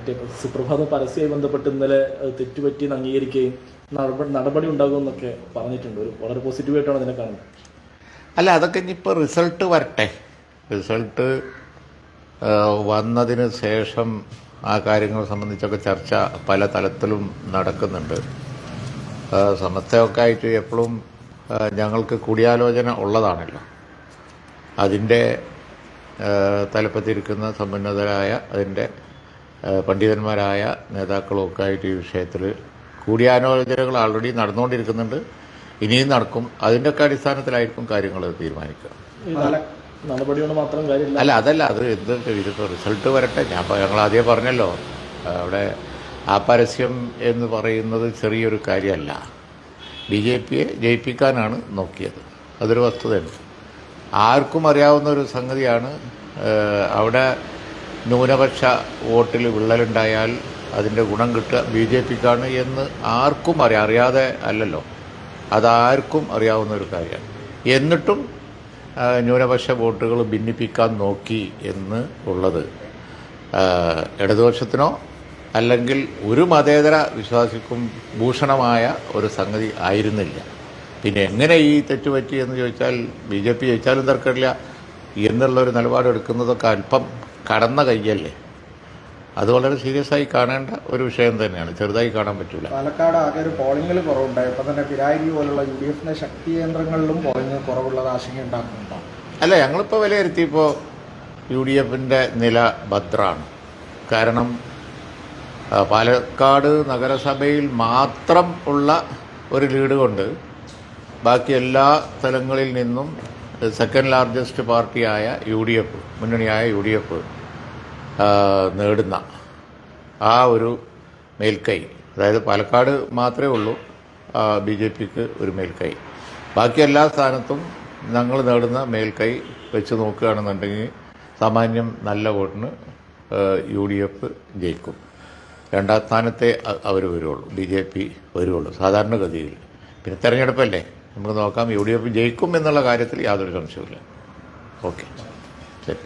മറ്റേ സുപ്രഭാതം പരസ്യമായി ബന്ധപ്പെട്ട് ഇന്നലെ തെറ്റുപറ്റിയെന്ന് അംഗീകരിക്കുകയും നടപടി ഉണ്ടാകുമെന്നൊക്കെ പറഞ്ഞിട്ടുണ്ട്. വളരെ പോസിറ്റീവായിട്ടാണ് അതിനെ കാണുന്നത്. അല്ല, അതൊക്കെ ഇനിയിപ്പോൾ റിസൾട്ട് വരട്ടെ. റിസൾട്ട് വന്നതിന് ശേഷം ആ കാര്യങ്ങൾ സംബന്ധിച്ചൊക്കെ ചർച്ച പല തലത്തിലും നടക്കുന്നുണ്ട്. സമസ്തയൊക്കെ ആയിട്ട് എപ്പോഴും ഞങ്ങൾക്ക് കൂടിയാലോചന ഉള്ളതാണല്ലോ. അതിൻ്റെ തലപ്പത്തിരിക്കുന്ന സമ്പന്നതരായ അതിൻ്റെ പണ്ഡിതന്മാരായ നേതാക്കളുമൊക്കെ ആയിട്ട് ഈ വിഷയത്തിൽ കൂടിയാലോചനകൾ ആൾറെഡി നടന്നുകൊണ്ടിരിക്കുന്നുണ്ട്, ഇനിയും നടക്കും. അതിൻ്റെയൊക്കെ അടിസ്ഥാനത്തിലായിരിക്കും കാര്യങ്ങൾ തീരുമാനിക്കുക. നടപടിയോട് മാത്രം കാര്യമില്ല. അല്ല, അതല്ല, അത് ഇതിപ്പോൾ റിസൾട്ട് വരട്ടെ. ഞങ്ങൾ ആദ്യം പറഞ്ഞല്ലോ, അവിടെ ആ പരസ്യം എന്ന് പറയുന്നത് ചെറിയൊരു കാര്യമല്ല. BJPയെ ജയിപ്പിക്കാനാണ് നോക്കിയത്. അതൊരു വസ്തുതയാണ്. ആർക്കും അറിയാവുന്ന ഒരു സംഗതിയാണ്. അവിടെ ന്യൂനപക്ഷ വോട്ടിൽ വിള്ളലുണ്ടായാൽ അതിൻ്റെ ഗുണം കിട്ടുക BJPക്കാണ് എന്ന് ആർക്കും അറിയാതെ അല്ലല്ലോ, അതാർക്കും അറിയാവുന്ന ഒരു കാര്യമാണ്. എന്നിട്ടും ന്യൂനപക്ഷ വോട്ടുകൾ ഭിന്നിപ്പിക്കാൻ നോക്കി എന്ന് ഉള്ളത് ഇടതുപക്ഷത്തിനോ അല്ലെങ്കിൽ ഒരു മതേതര വിശ്വാസിക്കും ഭൂഷണമായ ഒരു സംഗതി ആയിരുന്നില്ല. പിന്നെ എങ്ങനെ ഈ തെറ്റുപറ്റി എന്ന് ചോദിച്ചാൽ BJP ജയിച്ചാലും തർക്കമില്ല എന്നുള്ളൊരു നിലപാടെടുക്കുന്നതൊക്കെ അല്പം കടന്ന കയ്യല്ലേ. അത് വളരെ സീരിയസ് ആയി കാണേണ്ട ഒരു വിഷയം തന്നെയാണ്, ചെറുതായി കാണാൻ പറ്റില്ല. പാലക്കാട് ആകെ ഒരു പോളിംഗിൽ കുറവുണ്ടായി. ഇപ്പം തന്നെ പിരാരി പോലുള്ള UDFിന്റെ ശക്തി കേന്ദ്രങ്ങളിലും പോളിംഗ് കുറവുള്ളത് ആശങ്ക ഉണ്ടാക്കുന്നുണ്ടോ? അല്ല, ഞങ്ങളിപ്പോൾ വിലയിരുത്തിയപ്പോൾ UDFിൻ്റെ നില ഭദ്രമാണ്. കാരണം പാലക്കാട് നഗരസഭയിൽ മാത്രം ഉള്ള ഒരു ലീഡ് കൊണ്ട് ബാക്കി എല്ലാ സ്ഥലങ്ങളിൽ നിന്നും സെക്കൻഡ് ലാർജസ്റ്റ് പാർട്ടിയായ UDF, മുന്നണിയായ UDF നേടുന്ന ആ ഒരു മേൽക്കൈ, അതായത് പാലക്കാട് മാത്രമേ ഉള്ളൂ BJPക്ക് ഒരു മേൽക്കൈ. ബാക്കി എല്ലാ സ്ഥാനത്തും ഞങ്ങൾ നേടുന്ന മേൽക്കൈ വെച്ച് നോക്കുകയാണെന്നുണ്ടെങ്കിൽ സാമാന്യം നല്ല വോട്ടിന് UDF ജയിക്കും. രണ്ടാം സ്ഥാനത്തെ അവർ വരുള്ളൂ, BJP വരുള്ളൂ സാധാരണഗതിയിൽ. പിന്നെ തെരഞ്ഞെടുപ്പല്ലേ, നമുക്ക് നോക്കാം. UDF ജയിക്കും എന്നുള്ള കാര്യത്തിൽ യാതൊരു സംശയവുമില്ല. ഓക്കെ, ശരി.